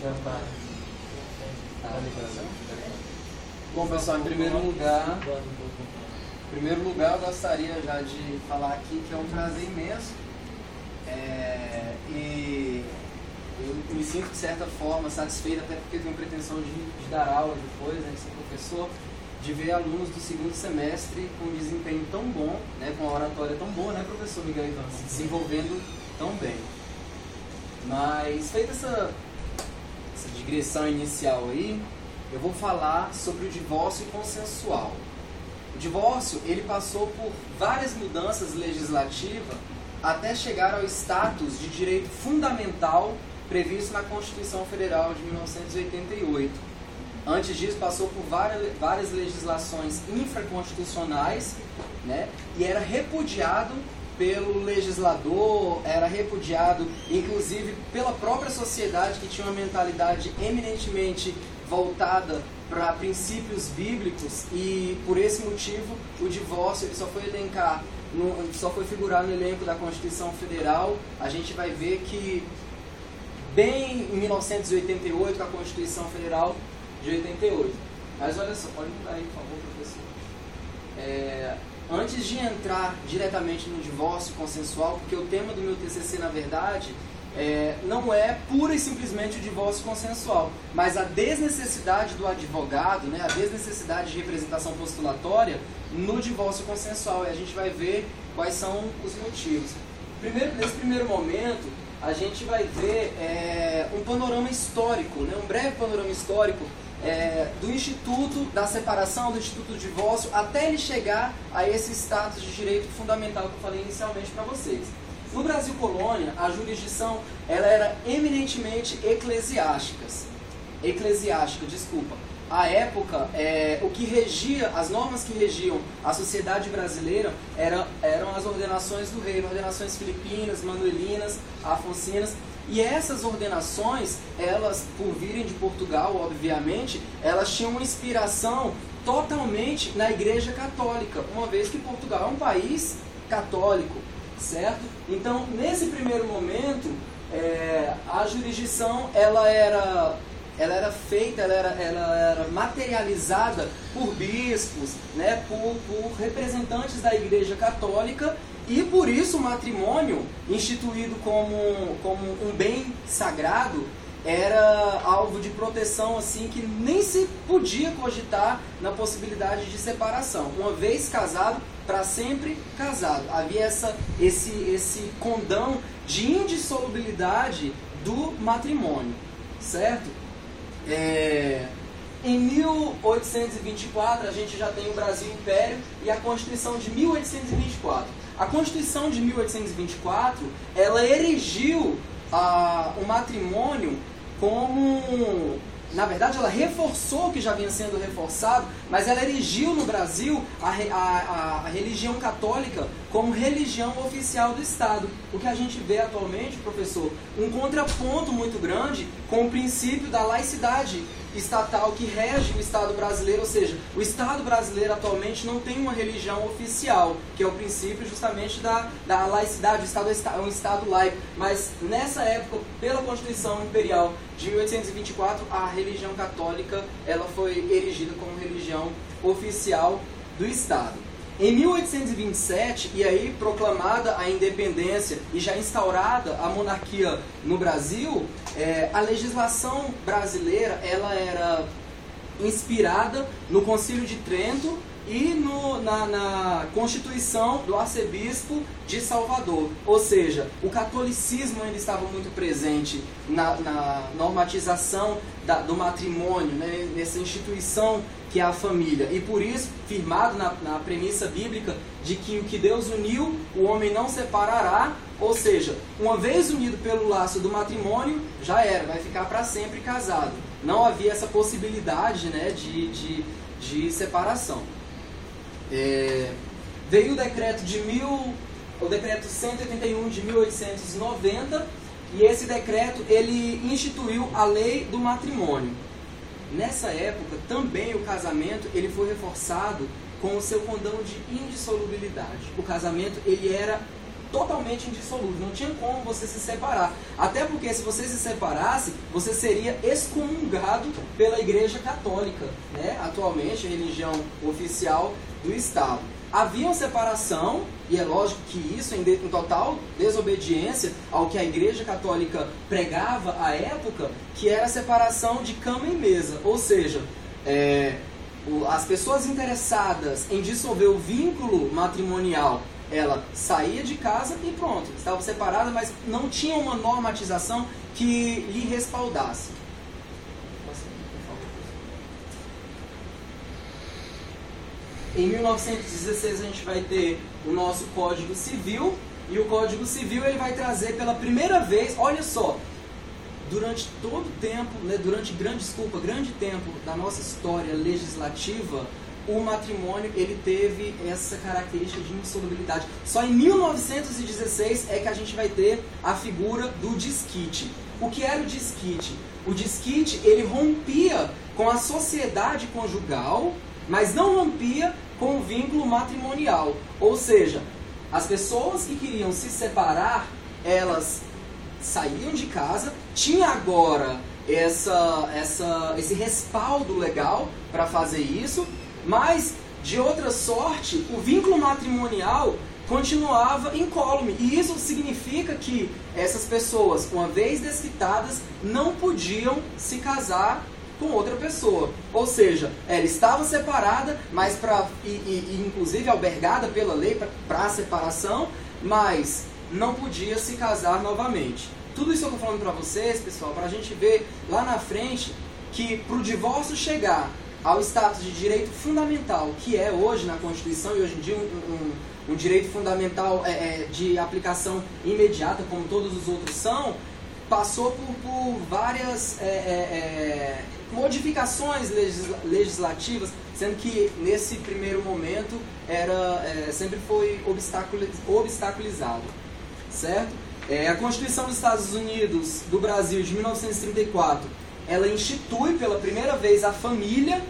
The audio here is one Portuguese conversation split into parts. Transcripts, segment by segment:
Já está. Bom, pessoal, em primeiro lugar, eu gostaria já de falar aqui que é um prazer imenso e eu me sinto de certa forma satisfeito, até porque tenho pretensão de dar aula depois, de ser professor, de ver alunos do segundo semestre com um desempenho tão bom, né, com uma oratória tão boa, né, professor Miguel Ivan, se desenvolvendo tão bem. Mas, feita essa digressão inicial aí, eu vou falar sobre o divórcio consensual. O divórcio, ele passou por várias mudanças legislativas até chegar ao status de direito fundamental previsto na Constituição Federal de 1988. Antes disso, passou por várias legislações infraconstitucionais, né, e era repudiado pelo legislador, era repudiado inclusive pela própria sociedade, que tinha uma mentalidade eminentemente voltada para princípios bíblicos, e por esse motivo o divórcio ele só foi figurar no elenco da Constituição Federal. A gente vai ver que bem em 1988, com a Constituição Federal de 88. Mas olha só, pode mudar aí, por favor, professor. Antes de entrar diretamente no divórcio consensual, porque o tema do meu TCC, na verdade, não é pura e simplesmente o divórcio consensual, mas a desnecessidade do advogado, né, a desnecessidade de representação postulatória no divórcio consensual. E a gente vai ver quais são os motivos. Nesse primeiro momento, a gente vai ver um panorama histórico, né, um breve panorama histórico do Instituto da Separação, do Instituto do Divórcio, até ele chegar a esse status de direito fundamental que eu falei inicialmente para vocês. No Brasil colônia, a jurisdição ela era eminentemente eclesiástica. À época, o que regia, as normas que regiam a sociedade brasileira eram as ordenações do reino, ordenações filipinas, manuelinas, afonsinas. E essas ordenações, elas, por virem de Portugal, obviamente, elas tinham uma inspiração totalmente na Igreja Católica, uma vez que Portugal é um país católico, certo? Então, nesse primeiro momento, a jurisdição ela era materializada por bispos, né, por representantes da Igreja Católica. E por isso o matrimônio, instituído como um bem sagrado, era alvo de proteção assim que nem se podia cogitar na possibilidade de separação. Uma vez casado, para sempre casado. Havia esse condão de indissolubilidade do matrimônio, certo? Em 1824 a gente já tem o Brasil Império e a Constituição de 1824. A Constituição de 1824, ela erigiu o matrimônio como... Na verdade, ela reforçou o que já vinha sendo reforçado, mas ela erigiu no Brasil a religião católica como religião oficial do Estado. O que a gente vê atualmente, professor, um contraponto muito grande com o princípio da laicidade estatal que rege o Estado brasileiro, ou seja, o Estado brasileiro atualmente não tem uma religião oficial, que é o princípio justamente da laicidade. O Estado é um Estado laico, mas nessa época, pela Constituição Imperial de 1824, a religião católica ela foi erigida como religião oficial do Estado. Em 1827, e aí proclamada a independência e já instaurada a monarquia no Brasil, a legislação brasileira ela era inspirada no Concílio de Trento e na Constituição do Arcebispo de Salvador. Ou seja, o catolicismo ainda estava muito presente na normatização do matrimônio, né, nessa instituição que é a família. E por isso, firmado na premissa bíblica de que o que Deus uniu, o homem não separará. Ou seja, uma vez unido pelo laço do matrimônio, já era, vai ficar para sempre casado. Não havia essa possibilidade, né, de separação. Veio o decreto 181 de 1890, e esse decreto ele instituiu a lei do matrimônio. Nessa época também o casamento ele foi reforçado com o seu condão de indissolubilidade. O casamento ele era totalmente indissolúvel, não tinha como você se separar. Até porque se você se separasse, você seria excomungado pela Igreja Católica, né? Atualmente a religião oficial do Estado. Havia uma separação, e é lógico que isso em total desobediência ao que a Igreja Católica pregava à época, que era a separação de cama e mesa. Ou seja, as pessoas interessadas em dissolver o vínculo matrimonial, ela saía de casa e pronto, estava separada, mas não tinha uma normatização que lhe respaldasse. Em 1916 a gente vai ter o nosso Código Civil, e o Código Civil ele vai trazer pela primeira vez, olha só, durante todo o tempo, né, durante grande tempo da nossa história legislativa, o matrimônio ele teve essa característica de insolubilidade. Só em 1916 é que a gente vai ter a figura do desquite. O que era o desquite? O desquite ele rompia com a sociedade conjugal, mas não rompia com o vínculo matrimonial. Ou seja, as pessoas que queriam se separar, elas saíam de casa, tinha agora esse respaldo legal para fazer isso, mas de outra sorte, o vínculo matrimonial continuava incólume. E isso significa que essas pessoas, uma vez desquitadas, não podiam se casar com outra pessoa. Ou seja, ela estava separada, mas inclusive albergada pela lei para a separação, mas não podia se casar novamente. Tudo isso eu estou falando para vocês, pessoal, para a gente ver lá na frente que para o divórcio chegar ao status de direito fundamental, que é hoje na Constituição, e hoje em dia um direito fundamental de aplicação imediata, como todos os outros são, passou por várias modificações legislativas, sendo que nesse primeiro momento sempre foi obstaculizado, certo? A Constituição dos Estados Unidos do Brasil de 1934, ela institui pela primeira vez a família,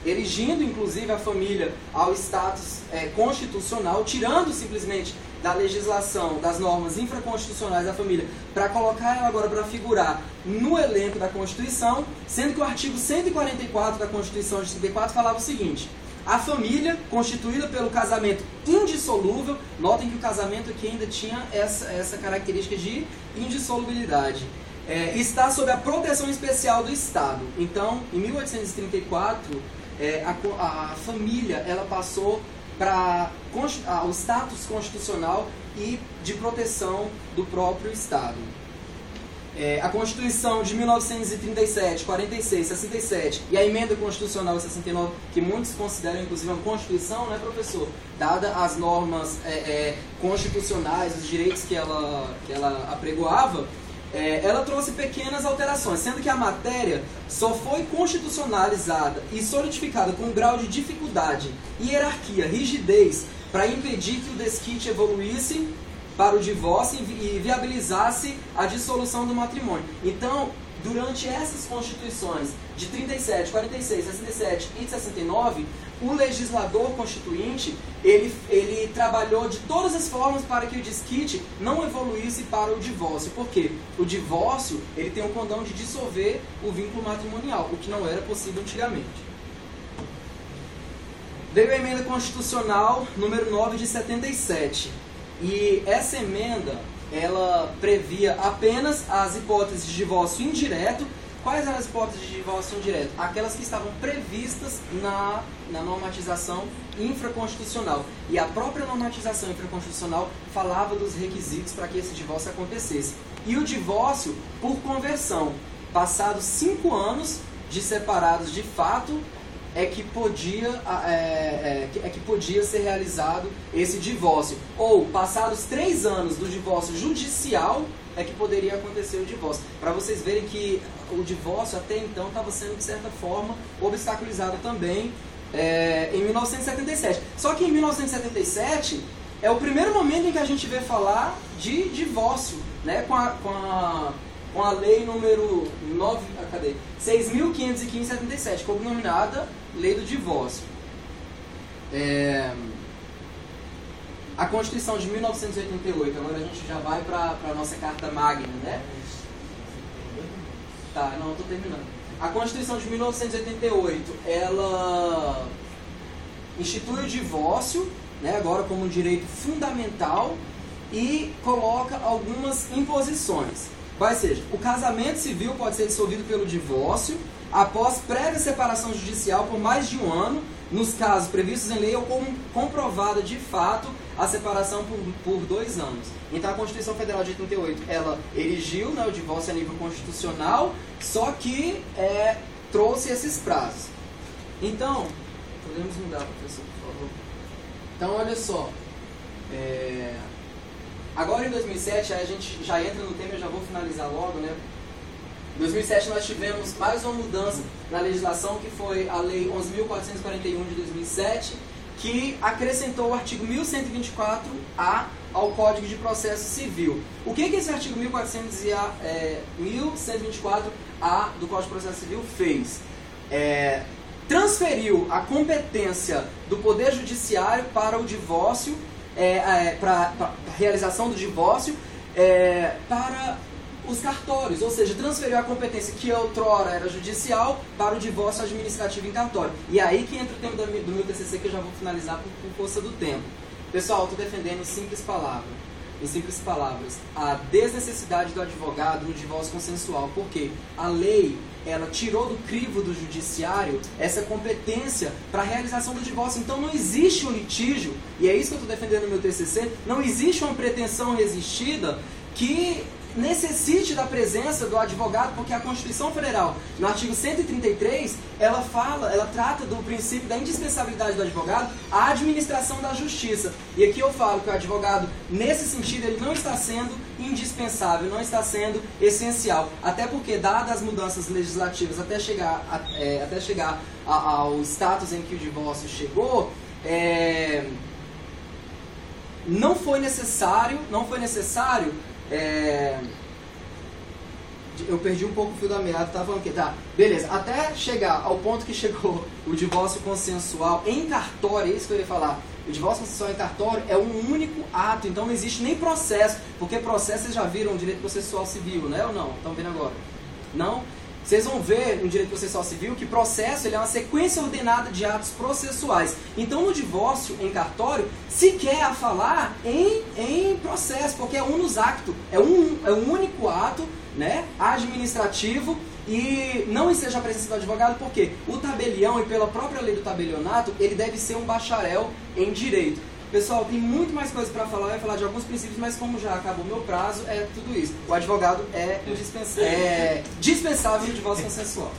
erigindo inclusive a família ao status constitucional, tirando simplesmente da legislação, das normas infraconstitucionais da família, para colocar ela agora para figurar no elenco da Constituição, sendo que o artigo 144 da Constituição de 34 falava o seguinte: a família, constituída pelo casamento indissolúvel, notem que o casamento aqui ainda tinha essa característica de indissolubilidade, está sob a proteção especial do Estado. Então, em 1834, a família ela passou para o status constitucional e de proteção do próprio Estado. A Constituição de 1937, 46, 67 e a Emenda Constitucional de 69, que muitos consideram inclusive uma Constituição, né, professor? Dada as normas constitucionais, os direitos que ela apregoava, ela trouxe pequenas alterações, sendo que a matéria só foi constitucionalizada e solidificada com um grau de dificuldade, hierarquia, rigidez, para impedir que o desquite evoluísse para o divórcio e viabilizasse a dissolução do matrimônio. Então, durante essas constituições de 37, 46, 67 e 69, o legislador constituinte, ele trabalhou de todas as formas para que o desquite não evoluísse para o divórcio. Por quê? O divórcio, ele tem o condão de dissolver o vínculo matrimonial, o que não era possível antigamente. Veio a Emenda Constitucional número 9 de 77. E essa emenda, ela previa apenas as hipóteses de divórcio indireto. Quais eram as hipóteses de divórcio indireto? Aquelas que estavam previstas na normatização infraconstitucional. E a própria normatização infraconstitucional falava dos requisitos para que esse divórcio acontecesse. E o divórcio por conversão. Passados 5 anos de separados de fato, é que podia ser realizado esse divórcio. Ou, passados 3 anos do divórcio judicial, é que poderia acontecer o divórcio. Para vocês verem que o divórcio até então estava sendo, de certa forma, obstaculizado também em 1977. Só que em 1977 é o primeiro momento em que a gente vê falar de divórcio, né? Com a lei número 6.515/77, cognominada Lei do Divórcio. A Constituição de 1988, agora a gente já vai para a nossa Carta Magna, né? Tá, não, estou terminando. A Constituição de 1988, ela institui o divórcio, né, agora como um direito fundamental, e coloca algumas imposições. Vai ser, o casamento civil pode ser dissolvido pelo divórcio após prévia separação judicial por mais de 1 ano, nos casos previstos em lei ou comprovada de fato a separação por 2 anos. Então a Constituição Federal de 88, ela erigiu, né, o divórcio a nível constitucional, só que trouxe esses prazos. Então, podemos mudar, professor, por favor? Então, olha só, agora em 2007, aí a gente já entra no tema, eu já vou finalizar logo, né? Em 2007 nós tivemos mais uma mudança na legislação, que foi a Lei 11.441 de 2007, que acrescentou o artigo 1124A ao Código de Processo Civil. O que esse artigo 1124A do Código de Processo Civil fez? Transferiu a competência do Poder Judiciário para o divórcio, para a realização do divórcio, para os cartórios, ou seja, transferiu a competência que outrora era judicial para o divórcio administrativo em cartório. E aí que entra o tema do meu TCC, que eu já vou finalizar por força do tempo. Pessoal, estou defendendo em simples palavras, a desnecessidade do advogado no divórcio consensual, porque a lei, ela tirou do crivo do judiciário essa competência para a realização do divórcio. Então não existe um litígio, e é isso que eu estou defendendo no meu TCC, não existe uma pretensão resistida que necessite da presença do advogado, porque a Constituição Federal, no artigo 133, ela trata do princípio da indispensabilidade do advogado à administração da justiça. E aqui eu falo que o advogado, nesse sentido, ele não está sendo indispensável, não está sendo essencial. Até porque, dadas as mudanças legislativas até chegar ao status em que o divórcio chegou, não foi necessário, eu perdi um pouco o fio da meada, estava falando que tá, beleza, até chegar ao ponto que chegou o divórcio consensual em cartório, é isso que eu ia falar. O divórcio consensual em cartório é um único ato, então não existe nem processo, porque processo vocês já viram o direito processual civil, né, ou não? Estão vendo agora? Não? Vocês vão ver no direito processual civil que processo ele é uma sequência ordenada de atos processuais. Então, no divórcio em cartório, se quer a falar em processo, porque é unus acto, é um único ato, né, administrativo, e não enseja a presença do advogado, porque o tabelião, e pela própria lei do tabelionato, ele deve ser um bacharel em direito. Pessoal, tem muito mais coisa para falar, eu ia falar de alguns princípios, mas como já acabou o meu prazo, é tudo isso. O advogado é dispensável no divórcio consensual.